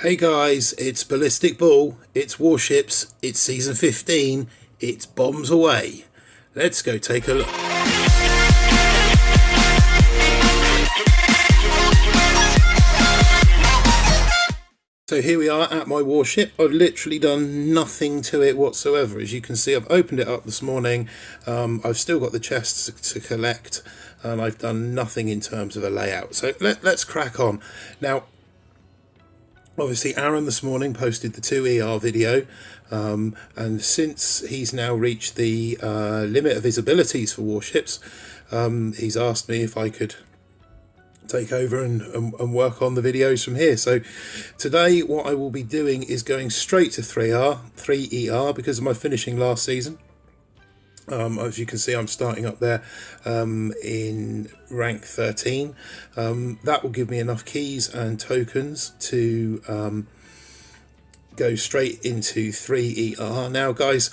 Hey guys, it's Ballistic Bull, it's Warships, it's Season 15, it's Bombs Away. Let's go take a look. So here we are at my warship. I've literally done nothing to it whatsoever. As you can see, I've opened it up this morning. I've still got the chests to collect, and I've done nothing in terms of a layout. So let's crack on. Now, obviously Aaron this morning posted the 2ER video, and since he's now reached the limit of his abilities for warships, he's asked me if I could take over and work on the videos from here. So today what I will be doing is going straight to 3ER because of my finishing last season. As you can see, I'm starting up there in rank 13. That will give me enough keys and tokens to go straight into 3ER. Now guys,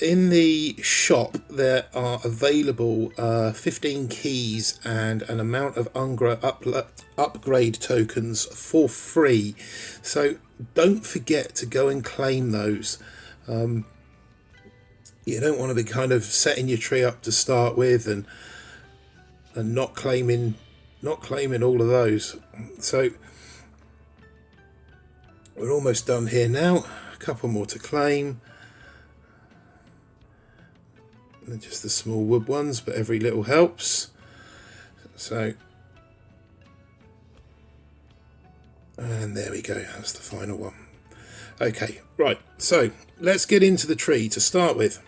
in the shop there are available 15 keys and an amount of upgrade tokens for free, so don't forget to go and claim those. You don't want to be kind of setting your tree up to start with and not claiming all of those. So we're almost done here now. A couple more to claim. They're just the small wood ones, but every little helps. So, and there we go. That's the final one. Okay, right. So let's get into the tree to start with.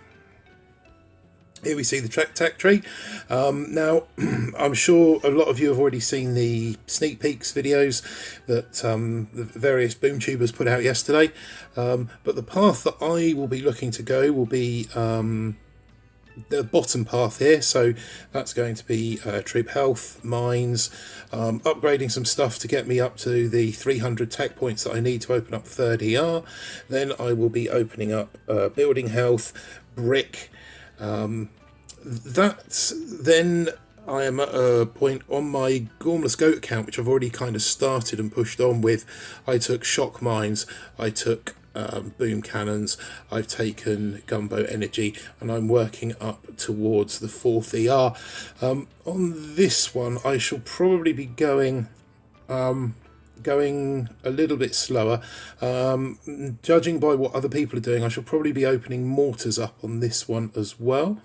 Here we see the tech tree. Now, I'm sure a lot of you have already seen the sneak peeks videos that the various boom tubers put out yesterday. But the path that I will be looking to go will be the bottom path here. So that's going to be troop health, mines, upgrading some stuff to get me up to the 300 tech points that I need to open up 3rd ER. Then I will be opening up building health, brick. Then I am at a point on my Gormless Goat account, which I've already kind of started and pushed on with. I took shock mines, I took boom cannons, I've taken gunboat energy, and I'm working up towards the 4th ER. On this one I shall probably be going a little bit slower. Judging by what other people are doing, I shall probably be opening mortars up on this one as well.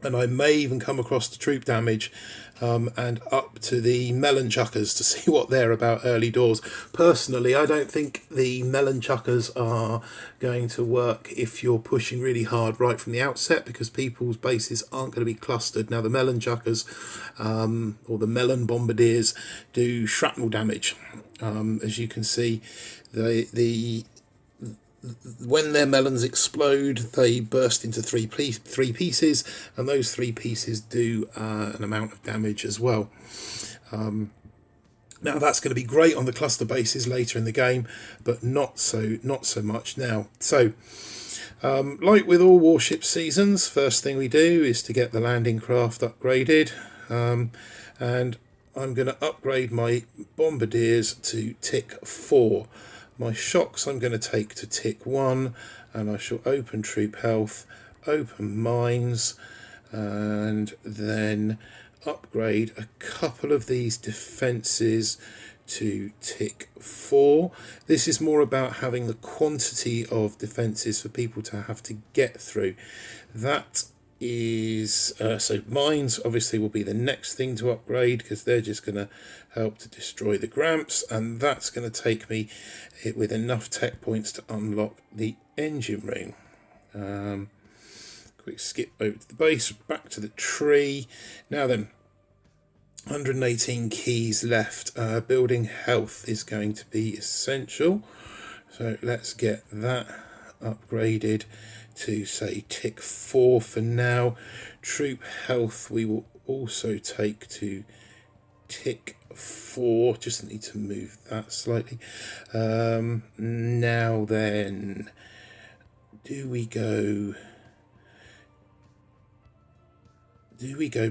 And I may even come across the troop damage and up to the melon chuckers to see what they're about early doors. Personally, I don't think the melon chuckers are going to work if you're pushing really hard right from the outset, because people's bases aren't going to be clustered. Now the melon chuckers or the melon bombardiers do shrapnel damage. As you can see, when their melons explode, they burst into three pieces, and those 3 pieces do an amount of damage as well. Now that's going to be great on the cluster bases later in the game, but not so much now. So like with all warship seasons, first thing we do is to get the landing craft upgraded, and I'm going to upgrade my bombardiers to tick 4. My shocks I'm going to take to tick 1, and I shall open troop health, open mines, and then upgrade a couple of these defences to tick 4. This is more about having the quantity of defences for people to have to get through. That is so mines obviously will be the next thing to upgrade, because they're just going to help to destroy the gramps, and that's going to take me with enough tech points to unlock the engine room. Quick skip over to the base, back to the tree. Now then, 118 keys left. Building health is going to be essential, so let's get that upgraded to say tick 4 for now. Troop health we will also take to tick 4, just need to move that slightly. Now then, do we go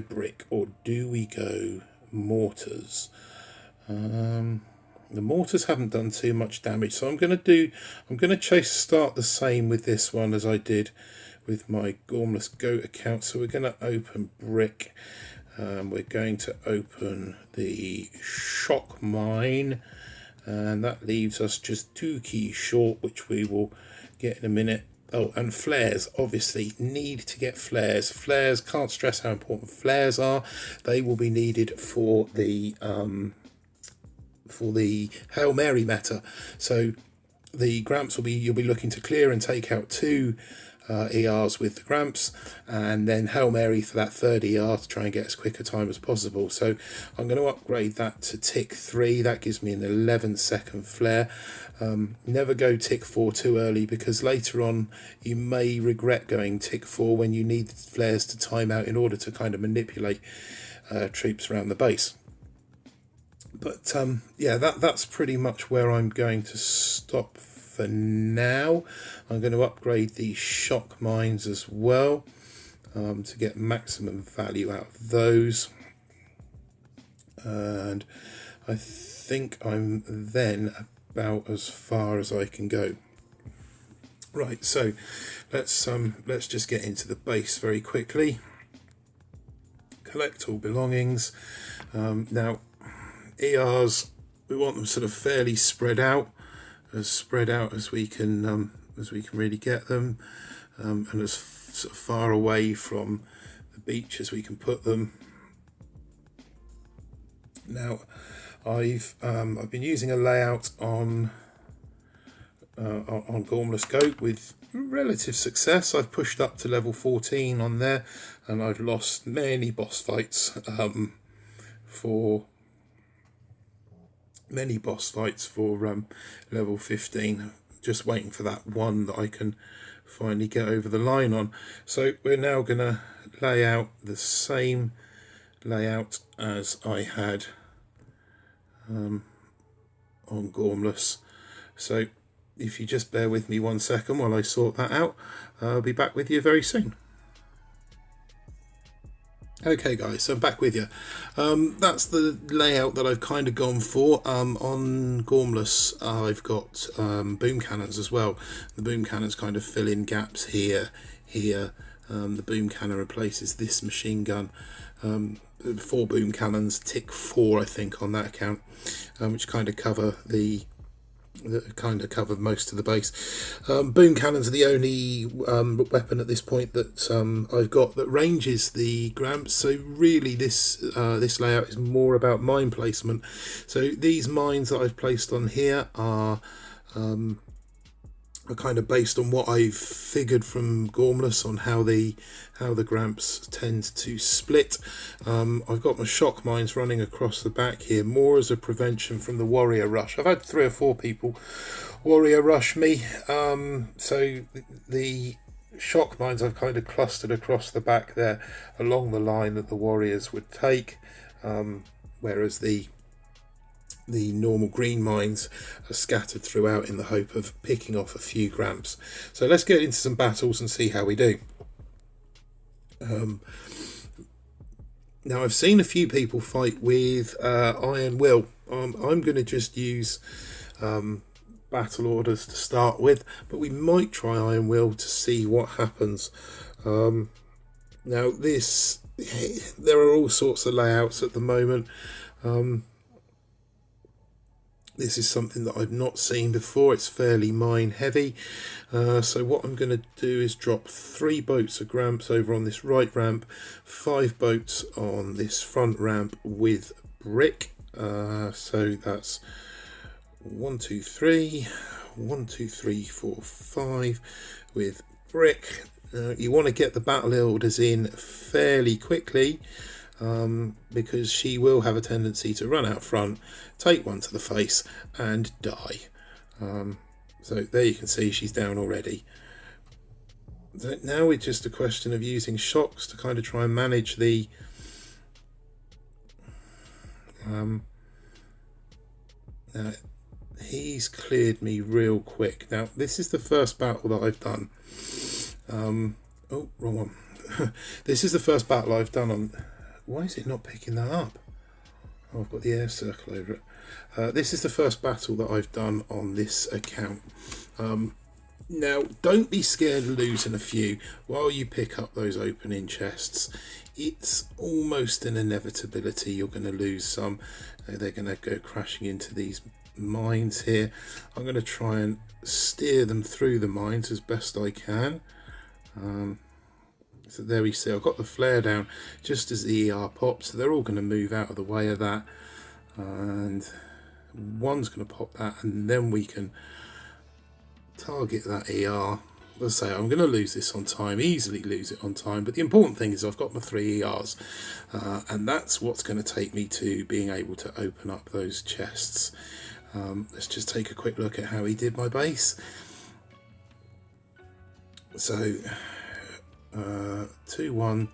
brick or do we go mortars? The mortars haven't done too much damage, so I'm going to start the same with this one as I did with my Gormless Goat account. So we're going to open brick. We're going to open the shock mine, and that leaves us just 2 keys short, which we will get in a minute. Oh, and flares, obviously need to get flares. Flares, can't stress how important flares are. They will be needed for the Hail Mary meta. So the Gramps you'll be looking to clear and take out 2 ERs with the Gramps, and then Hail Mary for that 3rd ER to try and get as quick a time as possible. So I'm going to upgrade that to tick 3. That gives me an 11-second flare. Never go tick 4 too early, because later on you may regret going tick 4 when you need flares to time out in order to kind of manipulate troops around the base. But yeah, that's pretty much where I'm going to stop for now. I'm going to upgrade the shock mines as well to get maximum value out of those. And I think I'm then about as far as I can go. Right, so let's just get into the base very quickly. Collect all belongings. Now, ERs, we want them sort of fairly spread out as we can really get them, and as sort of far away from the beach as we can put them. Now, I've been using a layout on Gormless Goat with relative success. I've pushed up to level 14 on there, and I've lost many boss fights for level 15, just waiting for that one that I can finally get over the line on. So we're now going to lay out the same layout as I had on Gormless. So if you just bear with me 1 second while I sort that out, I'll be back with you very soon. Okay guys, so I'm back with you. That's the layout that I've kind of gone for. On Gormless, I've got boom cannons as well. The boom cannons kind of fill in gaps here. The boom cannon replaces this machine gun. 4 boom cannons, tick 4 I think on that account, which kind of cover most of the base. Boom cannons are the only weapon at this point that I've got that ranges the Gramps. So really, this layout is more about mine placement. So these mines that I've placed on here are kind of based on what I've figured from Gormless on how the Gramps tend to split. I've got my shock mines running across the back here, more as a prevention from the warrior rush. I've had 3 or 4 people warrior rush me, so the shock mines I've kind of clustered across the back there along the line that the warriors would take, whereas the normal green mines are scattered throughout in the hope of picking off a few Gramps. So let's get into some battles and see how we do. Now, I've seen a few people fight with Iron Will. I'm going to just use battle orders to start with, but we might try Iron Will to see what happens. Now, there are all sorts of layouts at the moment. This is something that I've not seen before. It's fairly mine heavy. So what I'm going to do is drop 3 boats of Gramps over on this right ramp, 5 boats on this front ramp with brick. So that's 1, 2, 3, 1, 2, 3, 4, 5 with brick. You want to get the battle orders in fairly quickly, because she will have a tendency to run out front, take one to the face and die. So there you can see she's down already. So now it's just a question of using shocks to kind of try and manage the now he's cleared me real quick. Now this is the first battle that I've done. Oh, wrong one. This is the first battle I've done on. Why is it not picking that up? Oh, I've got the air circle over it. This is the first battle that I've done on this account. Now, don't be scared of losing a few while you pick up those opening chests. It's almost an inevitability you're going to lose some. They're going to go crashing into these mines here. I'm going to try and steer them through the mines as best I can. So there we see, I've got the flare down just as the ER pops, so they're all going to move out of the way of that. And one's going to pop that, and then we can target that ER. Let's say I'm going to lose this on time, easily lose it on time, but the important thing is I've got my 3 ERs, and that's what's going to take me to being able to open up those chests. Let's just take a quick look at how he did my base. So 2-1,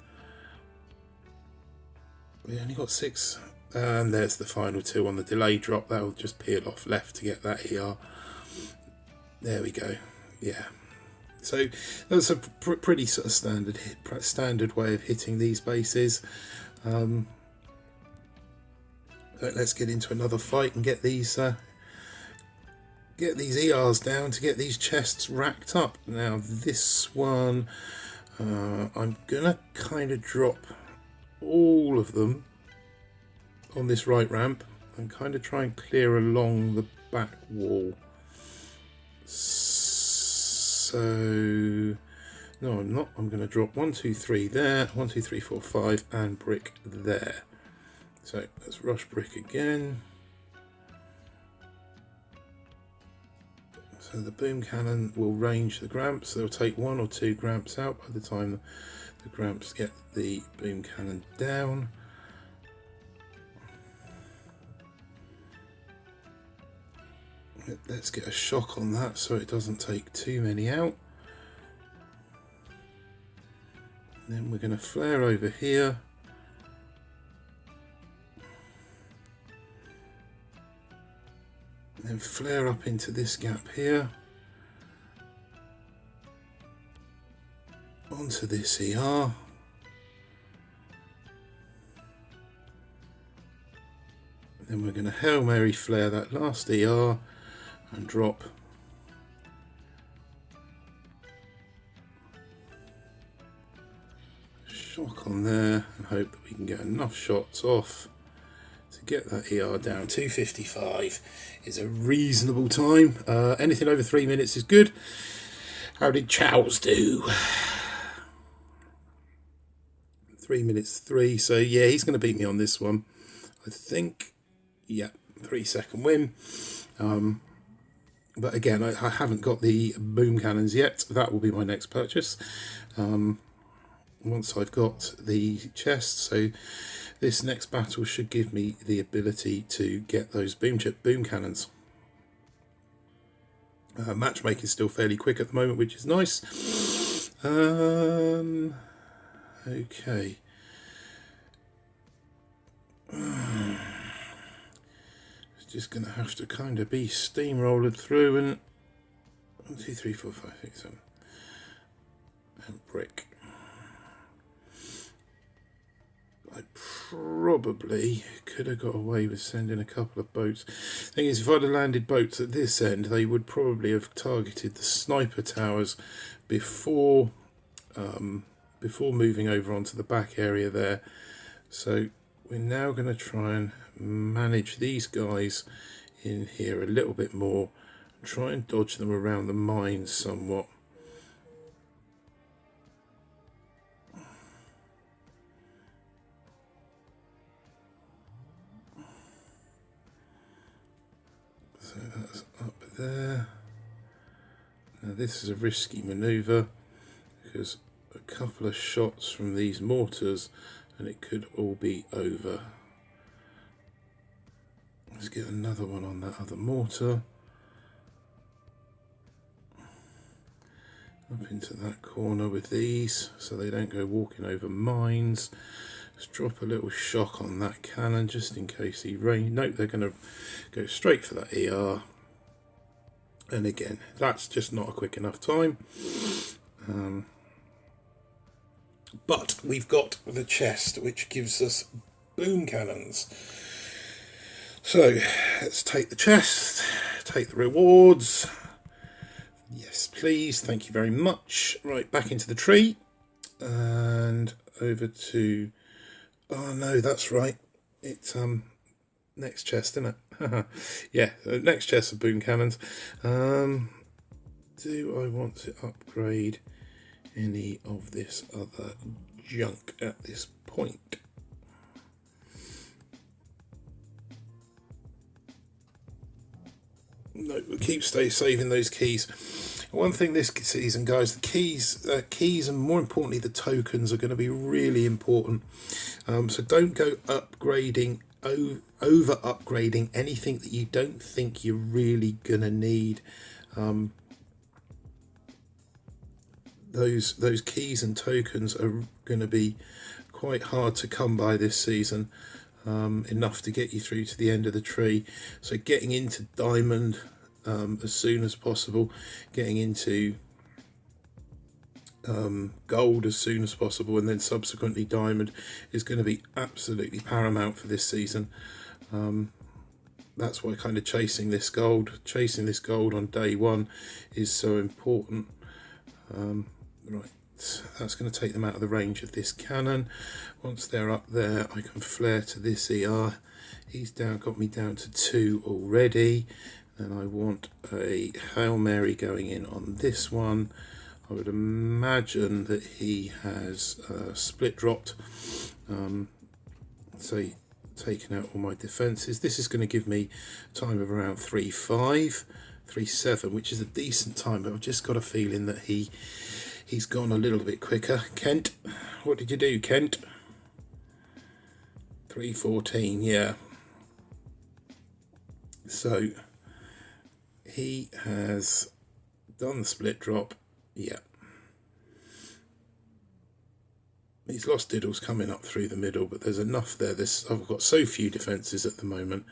we only got 6, and there's the final 2 on the delay drop. That'll just peel off left to get that ER. There we go. Yeah, so that's a pretty sort of standard way of hitting these bases. Let's get into another fight and get these ERs down to get these chests racked up. Now this one, I'm gonna kind of drop all of them on this right ramp and kind of try and clear along the back wall. So no, I'm not. I'm going to drop 1, 2, 3 there, 1, 2, 3, 4, 5, and brick there. So let's rush brick again. So the boom cannon will range the gramps. They'll take 1 or 2 gramps out by the time the gramps get the boom cannon down. Let's get a shock on that so it doesn't take too many out. And then we're going to flare over here. And then flare up into this gap here. Onto this ER. And then we're going to Hail Mary flare that last ER. And drop shock on there and hope that we can get enough shots off to get that ER down. 2:55 is a reasonable time. Anything over 3 minutes is good. How did Chows do? 3 minutes 3, so yeah, he's going to beat me on this one, I think. Yeah, 3-second win. But again, I haven't got the boom cannons yet. That will be my next purchase once I've got the chest. So this next battle should give me the ability to get those boom cannons. Matchmaking is still fairly quick at the moment, which is nice. Okay. Just going to have to kind of be steamrolled through and 1, 2, 3, 4, 5, 6, 7 and brick. I probably could have got away with sending a couple of boats. Thing is, if I'd have landed boats at this end, they would probably have targeted the sniper towers before moving over onto the back area there. So we're now going to try and manage these guys in here a little bit more, try and dodge them around the mines somewhat. So that's up there. Now this is a risky maneuver because a couple of shots from these mortars and it could all be over. Let's get another one on that other mortar. Up into that corner with these so they don't go walking over mines. Let's drop a little shock on that cannon just in case he rains. Nope, they're going to go straight for that ER. And again, that's just not a quick enough time. But we've got the chest which gives us boom cannons. So let's take the chest, take the rewards. Yes, please. Thank you very much. Right, back into the tree and over to. Oh no, that's right. It's next chest, isn't it? Yeah, next chest of boom cannons. Do I want to upgrade any of this other junk at this point? No, we'll keep saving those keys. One thing this season, guys, the keys and more importantly the tokens are going to be really important. So don't go upgrading, over upgrading anything that you don't think you're really going to need. Those keys and tokens are going to be quite hard to come by this season. Enough to get you through to the end of the tree. So getting into diamond as soon as possible, getting into gold as soon as possible, and then subsequently diamond is going to be absolutely paramount for this season. That's why kind of chasing this gold on day one is so important. Right, that's going to take them out of the range of this cannon. Once they're up there, I can flare to this ER. He's got me down to 2 already. Then I want a Hail Mary going in on this one. I would imagine that he has split dropped, so taken out all my defences. This is going to give me time of around 3.5, 3.7, which is a decent time, but I've just got a feeling that he's gone a little bit quicker. Kent, what did you do, Kent? 3.14, yeah. So he has done the split drop, yeah. He's lost diddles coming up through the middle, but there's enough there. I've got so few defences at the moment,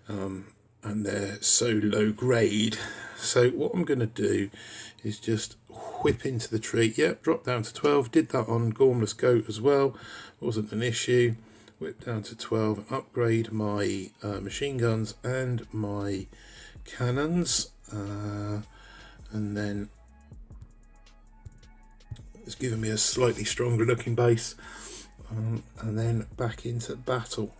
and they're so low grade. So what I'm going to do is just whip into the tree. Yep, drop down to 12. Did that on Gormless Goat as well. Wasn't an issue. Whip down to 12 and upgrade my machine guns and my cannons. And then it's given me a slightly stronger looking base. And then back into battle.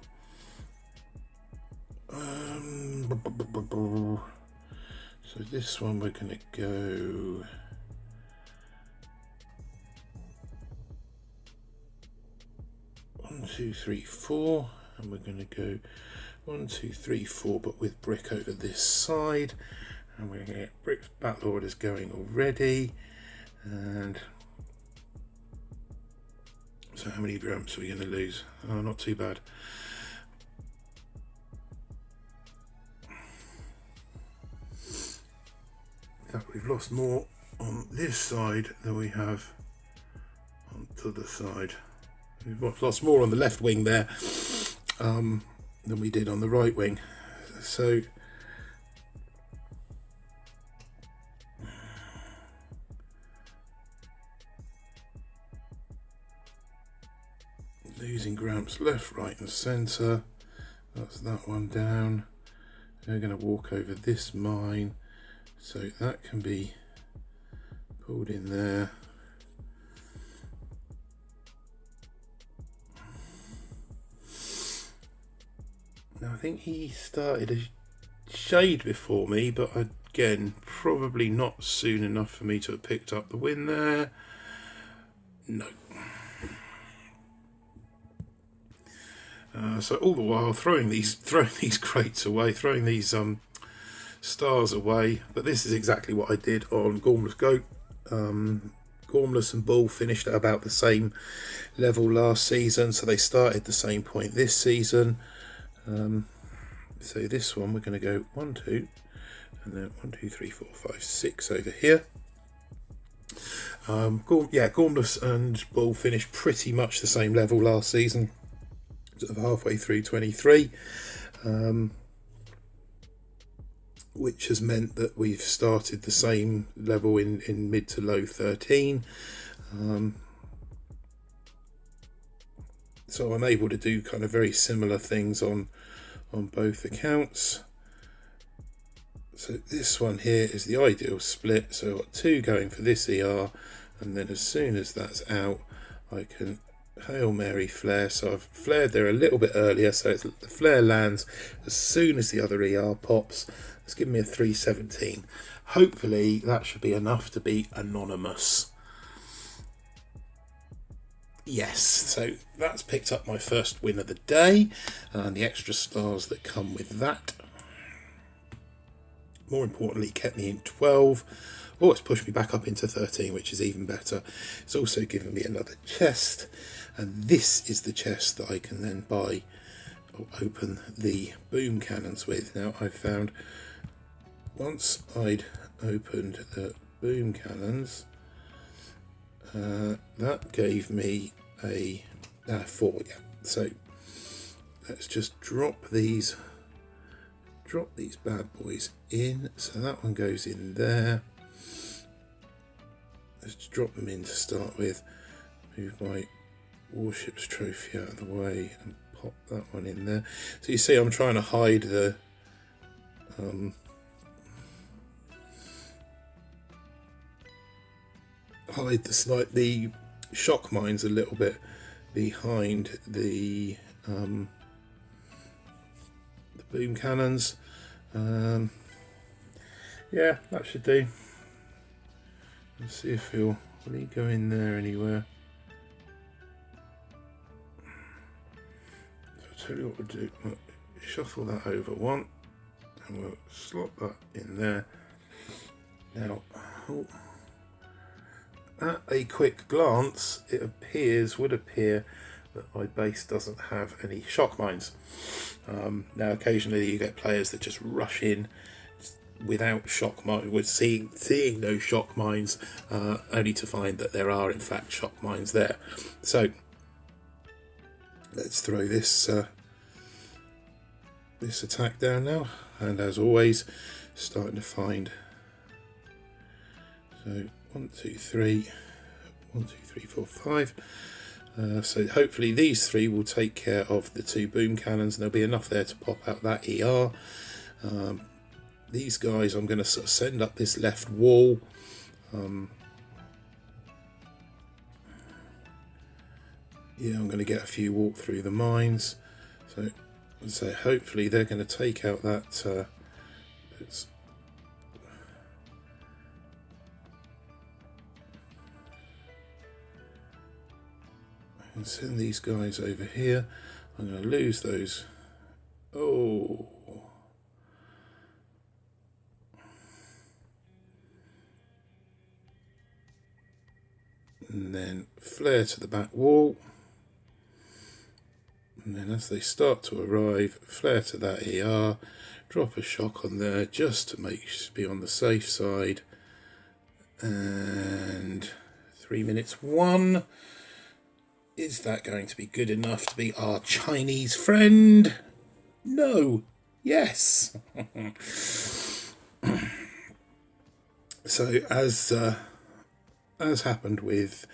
So this one we're going to go 1, 2, 3, 4, and we're going to go 1, 2, 3, 4, but with brick over this side, and we're going to get bricks battle orders going already. And so how many grams are we going to lose? Oh, not too bad. We've lost more on this side than we have on the other side. We've lost more on the left wing there than we did on the right wing. So losing Gramps left, right and centre. That's that one down. They're going to walk over this mine. So that can be pulled in there. Now I think he started a shade before me, but again, probably not soon enough for me to have picked up the win there. No. So all the while throwing these crates away, throwing these stars away, but this is exactly what I did on Gormless Goat. Gormless and Bull finished at about the same level last season, so they started the same point this season. So this one we're going to go 1, 2, and then 1, 2, 3, 4, 5, 6 over here. Gormless and Bull finished pretty much the same level last season, sort of halfway through 23. Which has meant that we've started the same level in mid to low 13. So I'm able to do kind of very similar things on on both accounts. So this one here is the ideal split, so I've got 2 going for this ER, and then as soon as that's out I can Hail Mary flare. So I've flared there a little bit earlier, so the flare lands as soon as the other ER pops. It's given me a 317. Hopefully that should be enough to be anonymous. Yes, so that's picked up my first win of the day, and the extra stars that come with that. More importantly, kept me in 12. Oh, it's pushed me back up into 13, which is even better. It's also given me another chest, and this is the chest that I can then buy or open the boom cannons with. Now, I found once I'd opened the boom cannons, that gave me a 4. Yeah, so let's just drop these bad boys in. So that one goes in there. Let's drop them in to start with. Move my Warships trophy out of the way and pop that one in there. So you see I'm trying to hide the the shock mines a little bit behind the boom cannons. Yeah, that should do. Let's see if will he go in there anywhere. So I'll tell you what we'll do. We'll shuffle that over one, and we'll slot that in there. Now, at a quick glance, it would appear that my base doesn't have any shock mines. Now, occasionally you get players that just rush in without shock mines, with seeing no shock mines, only to find that there are in fact shock mines there. So let's throw this this attack down now, and as always, starting to find. So 1, 2, 3, 1, 2, 3, 4, 5. So hopefully these 3 will take care of the 2 boom cannons, and there'll be enough there to pop out that ER. These guys I'm going to sort of send up this left wall. Yeah, I'm going to get a few walk through the mines. So hopefully they're going to take out that. And send these guys over here. I'm going to lose those. Oh. And then flare to the back wall. And then as they start to arrive, flare to that ER. Drop a shock on there just to be on the safe side. And 3 minutes 1. Is that going to be good enough to be our Chinese friend? No. Yes. So as happened with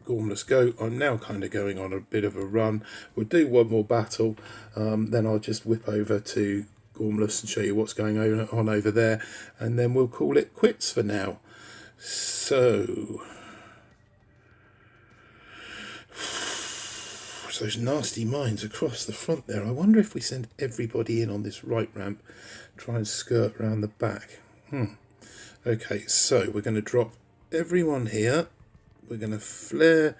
Gormless Goat, I'm now kind of going on a bit of a run. We'll do one more battle, then I'll just whip over to Gormless and show you what's going on over there, and then we'll call it quits for now. So those nasty mines across the front there. I wonder if we send everybody in on this right ramp, try and skirt around the back. Okay, so we're going to drop everyone here. We're going to flare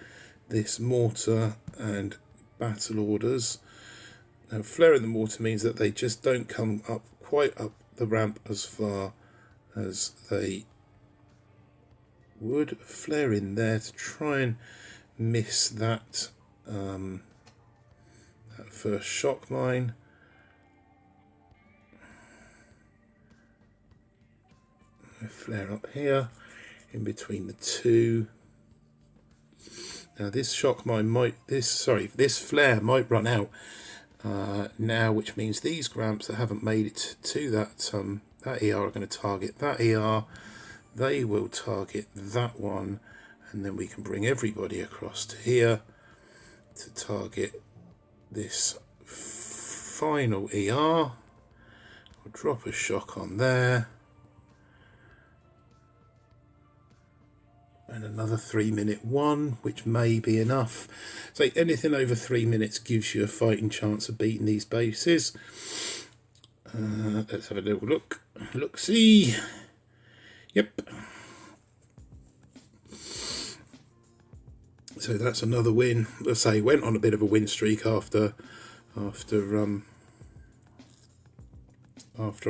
this mortar and battle orders. Now, flaring the mortar means that they just don't come up quite up the ramp as far as they would. Flare in there to try and miss that that first shock mine. Flare up here in between the 2. Now this shock mine this flare might run out now, which means these gramps that haven't made it to that that ER are going to target that ER. They will target that one, and then we can bring everybody across to here to target this final ER. I'll drop a shock on there. And another 3-minute one, which may be enough. So anything over 3 minutes gives you a fighting chance of beating these bases. Let's have a little look. Look-see. Yep. So that's another win. Let's say went on a bit of a win streak after I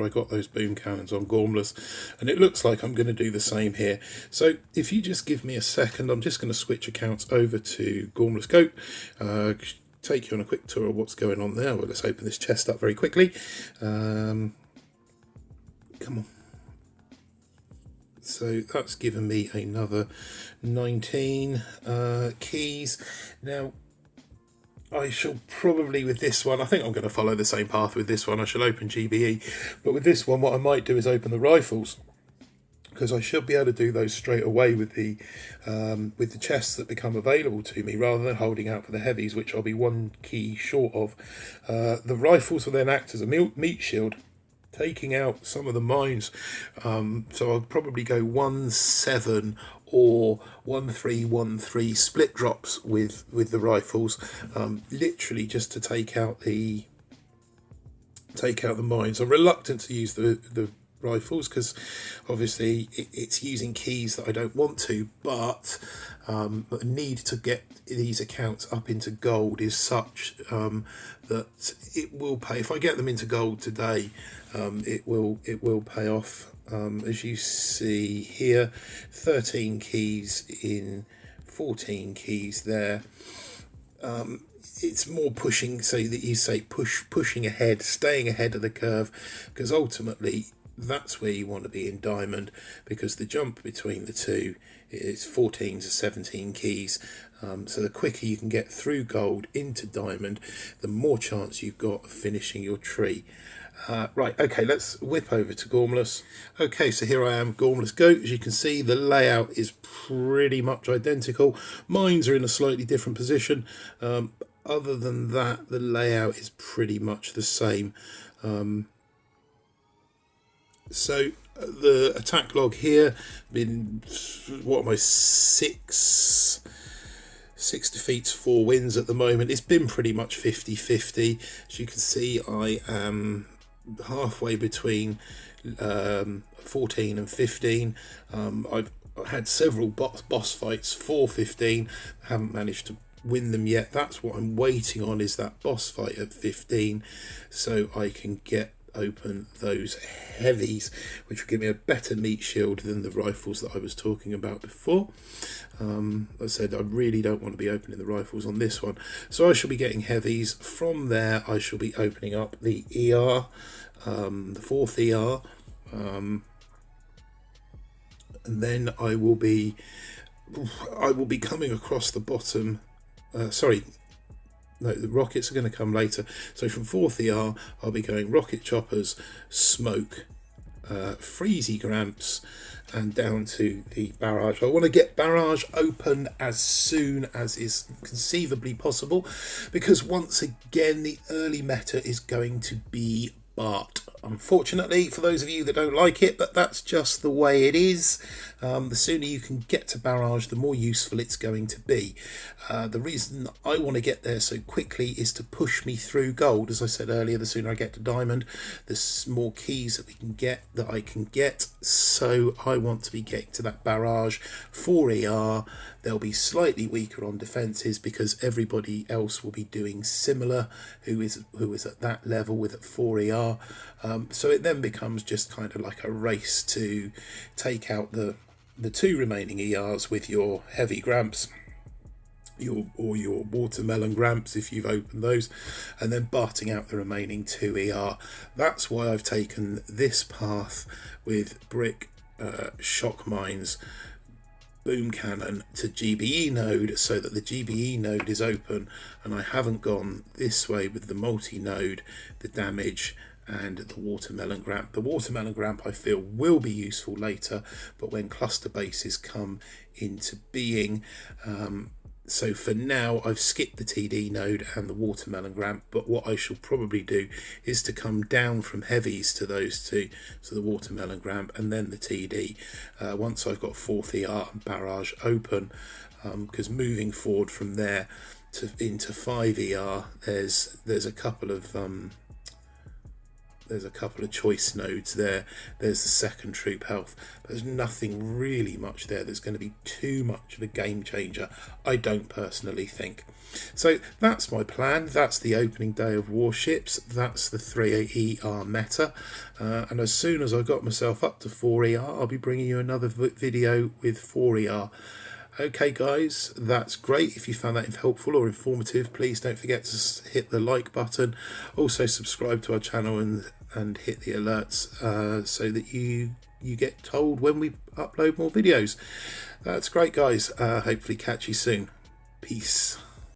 got those boom cannons on Gormless, and it looks like I'm going to do the same here. So if you just give me a second, I'm just going to switch accounts over to Gormless Goat, take you on a quick tour of what's going on there. Well, let's open this chest up very quickly. Come on. So that's given me another 19 keys. Now, I shall probably, with this one, I think I'm going to follow the same path with this one. I shall open GBE, but with this one, what I might do is open the rifles, because I should be able to do those straight away with the chests that become available to me, rather than holding out for the heavies, which I'll be 1 key short of. The rifles will then act as a meat shield, taking out some of the mines. So I'll probably go 1-7 or 1-3-1-3 split drops with the rifles, literally just to take out the mines. I'm reluctant to use the rifles because obviously it's using keys that I don't want to, but the need to get these accounts up into gold is such that it will pay. If I get them into gold today, it will pay off. As you see here, 13 keys in 14 keys there. It's more pushing, so that you say pushing ahead, staying ahead of the curve, because ultimately that's where you want to be in diamond, because the jump between the two is 14 to 17 keys. So the quicker you can get through gold into diamond, the more chance you've got of finishing your tree. Right, okay, let's whip over to Gormless. Okay, so here I am, Gormless Goat. As you can see, the layout is pretty much identical. Mines are in a slightly different position. Other than that, the layout is pretty much the same. So the attack log here, been, what am I, 6 defeats, 4 wins at the moment. It's been pretty much 50-50. As you can see, I am halfway between 14 and 15. I've had several boss fights for 15. I haven't managed to win them yet. That's what I'm waiting on, is that boss fight at 15, so I can get open those heavies, which will give me a better meat shield than the rifles that I was talking about before. I said I really don't want to be opening the rifles on this one, so I shall be getting heavies. From there I shall be opening up the ER, the 4th ER, and then I will be coming across the bottom. No, the rockets are going to come later. So from 4th ER, I'll be going rocket choppers, smoke, freezy gramps, and down to the barrage. I want to get barrage open as soon as is conceivably possible, because once again, the early meta is going to be Bart. Unfortunately, for those of you that don't like it, but that's just the way it is. The sooner you can get to barrage, the more useful it's going to be. The reason I want to get there so quickly is to push me through gold. As I said earlier, the sooner I get to diamond, the more keys that I can get. So I want to be getting to that barrage. 4 ER, they'll be slightly weaker on defences because everybody else will be doing similar who is at that level with at 4 ER. So it then becomes just kind of like a race to take out the 2 remaining ERs with your heavy gramps, or your watermelon gramps if you've opened those, and then barting out the remaining 2 ER. That's why I've taken this path with brick, shock mines, boom cannon to GBE node, so that the GBE node is open, and I haven't gone this way with the multi-node, the damage, and the watermelon gramp. The watermelon gramp I feel will be useful later, but when cluster bases come into being, So for now, I've skipped the TD node and the watermelon ramp, but what I shall probably do is to come down from heavies to those two, so the watermelon ramp and then the TD, once I've got 4th ER and barrage open, because moving forward from there into 5 ER, there's a couple of choice nodes there. There's the 2nd troop health. There's nothing really much there that's going to be too much of a game changer, I don't personally think. So that's my plan. That's the opening day of Warships. That's the 3 ER meta. And as soon as I got myself up to 4 ER, I'll be bringing you another video with 4 ER. Okay guys, that's great. If you found that helpful or informative, please don't forget to hit the like button. Also subscribe to our channel and hit the alerts so that you get told when we upload more videos. That's great guys. Hopefully catch you soon. Peace.